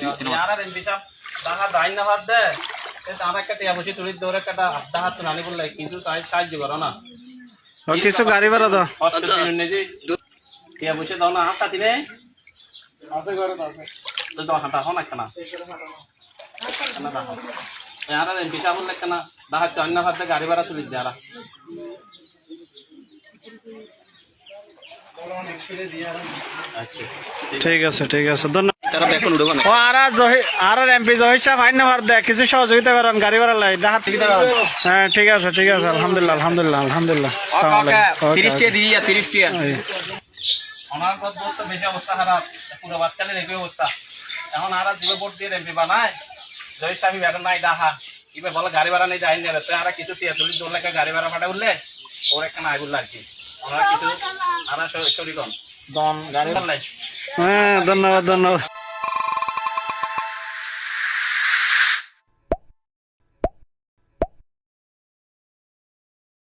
यार एमपी साहब दाहा दाइन ना हाथ दे तारा का टिया बसे तुरी दौरे का आधा हाथ नानी बोल रहा है किंतु साहाଯ୍য করো না और কিছু গাড়ি ভাড়া দাও हॉस्पिटल ने जी টিয়া বসে দাও না হাত কাটি নে আছে ঘরে আছে তো দাও হাঁটা হো না কেন কেন দাও यार एमपी साहब बोल কেন दाहा तो अन्ना हाथ दे गाड़ी भाड़ा तुली जा रहा ঠিক আছে ধন্যবাদ তারা বেকন উড়বে না ও আর এমপি জহির সাহেব আইন নাম্বার দেয় কিছু সহযোগিতা করেন গাড়ি ভাড়া লাই দেখা হ্যাঁ ঠিক আছে আলহামদুলিল্লাহ আসসালামু আলাইকুম 30 টি দিয়া 30 টি ওনার কত বলতে বেশি অবস্থা খারাপ পুরো বাসকালের একই অবস্থা এখন আর দিবে ভোট দিয়ে এমপি বানায় জহির সাহেব ব্যাটার নাই ডাহা ইবে বলে গাড়ি ভাড়া নেই যাই না তো আর কিছু 43 লাখ গাড়ি ভাড়া পাঠা বললে ওর একটা নাই বললা আর কি ওনারা কিছু আর শরীকন দম গাড়ি ভাড়া নাই হ্যাঁ ধন্যবাদ